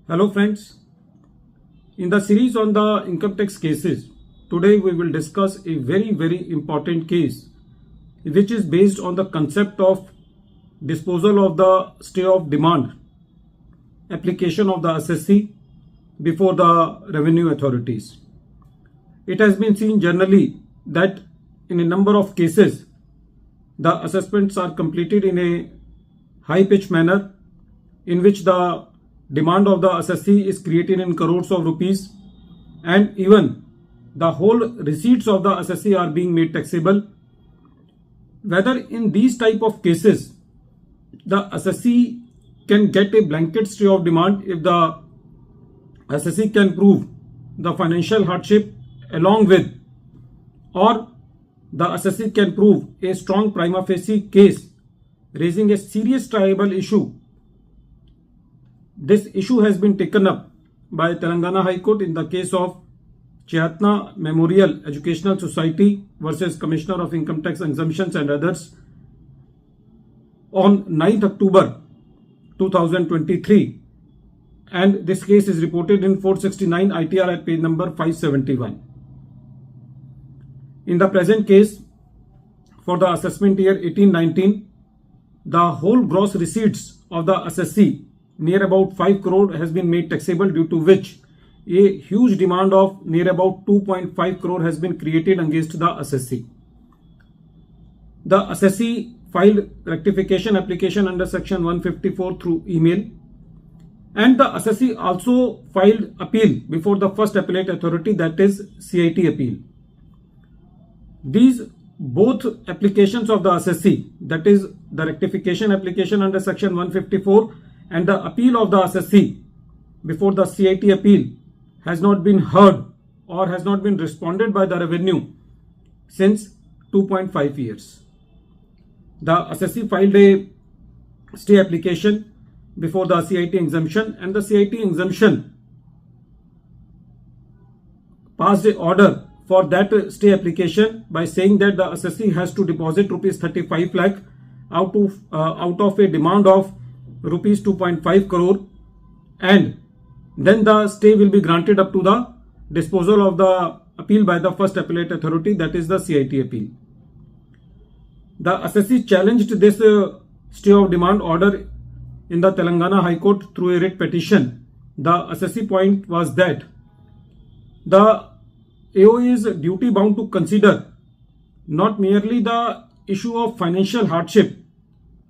Hello friends, in the series on the income tax cases, today we will discuss a very important case which is based on the concept of disposal of the stay of demand application of the assessee before the revenue authorities. It has been seen generally that in a number of cases the assessments are completed in a high pitch manner in which the demand of the assessee is created in crores of rupees, and even the whole receipts of the assessee are being made taxable. Whether in these type of cases the assessee can get a blanket stay of demand if the assessee can prove the financial hardship along with, or the assessee can prove a strong prima facie case raising a serious triable issue. This issue has been taken up by Telangana High Court in the case of Chayatna Memorial Educational Society versus Commissioner of Income Tax Exemptions and others on 9th October 2023, and this case is reported in 469 ITR at page number 571. In the present case, for the assessment year 18-19, the whole gross receipts of the assessee near about 5 crore has been made taxable, due to which a huge demand of near about 2.5 crore has been created against the assessee. The assessee filed rectification application under section 154 through email, and the assessee also filed appeal before the first appellate authority, that is CIT appeal. These both applications of the assessee, that is the rectification application under section 154 and the appeal of the assessee before the CIT appeal, has not been heard or has not been responded by the revenue since 2.5 years. The assessee filed a stay application before the CIT exemption, and the CIT exemption passed an order for that stay application by saying that the assessee has to deposit rupees 35 lakh out of a demand of rupees 2.5 crore, and then the stay will be granted up to the disposal of the appeal by the first appellate authority, that is the CIT appeal. The assessee challenged this stay of demand order in the Telangana High Court through a writ petition. The assessee point was that the AO is duty bound to consider not merely the issue of financial hardship,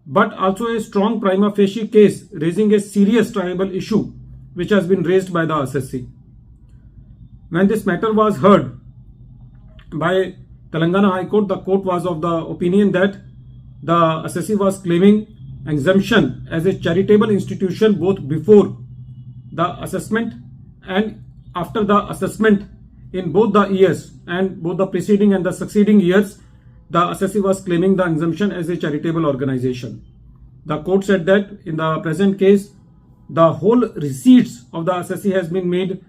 but also a strong prima facie case raising a serious triable issue which has been raised by the assessee. When this matter was heard by Telangana High Court, the court was of the opinion that the assessee was claiming exemption as a charitable institution both before the assessment and after the assessment. In both the years, and both the preceding and the succeeding years, the assessee was claiming the exemption as a charitable organization. The court said that in the present case, the whole receipts of the assessee has been made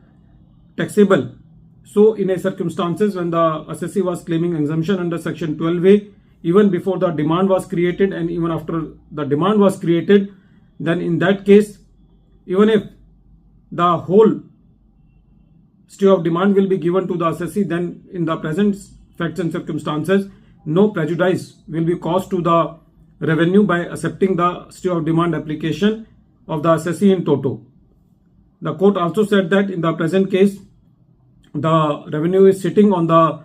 taxable. So in a circumstances when the assessee was claiming exemption under section 12A, even before the demand was created and even after the demand was created, then in that case, even if the whole stay of demand will be given to the assessee, then in the present facts and circumstances, no prejudice will be caused to the revenue by accepting the stay of demand application of the assessee in toto. The court also said that in the present case, the revenue is sitting on the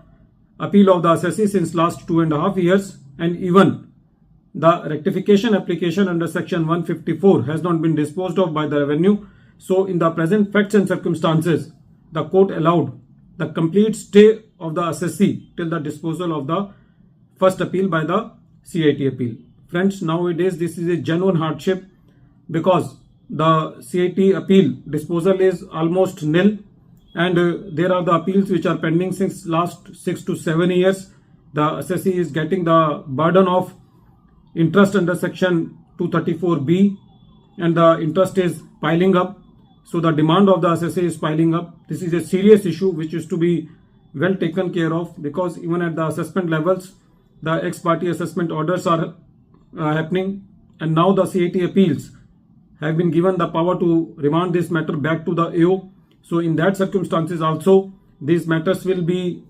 appeal of the assessee since last 2.5 years, and even the rectification application under section 154 has not been disposed of by the revenue. So in the present facts and circumstances, the court allowed the complete stay of the assessee till the disposal of the first appeal by the CIT appeal. Friends, nowadays this is a genuine hardship because the CIT appeal disposal is almost nil, and there are the appeals which are pending since last 6 to 7 years. The assessee is getting the burden of interest under section 234B, and the interest is piling up. So the demand of the assessee is piling up. This is a serious issue which is to be well taken care of, because even at the assessment levels, the ex parte assessment orders are happening, and now the CIT appeals have been given the power to remand this matter back to the AO. So in that circumstances also, these matters will be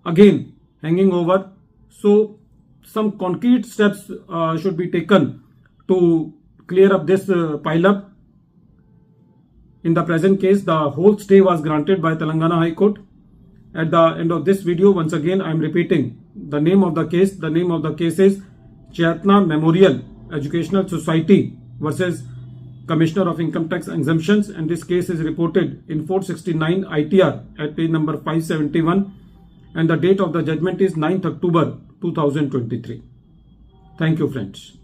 again hanging over. So some concrete steps should be taken to clear up this pile up. In the present case, the whole stay was granted by Telangana High Court. At the end of this video, once again I am repeating the name of the case. The name of the case is Chaitna Memorial Educational Society versus Commissioner of Income Tax Exemptions, and this case is reported in 469 ITR at page number 571, and the date of the judgment is 9th October 2023. Thank you, friends.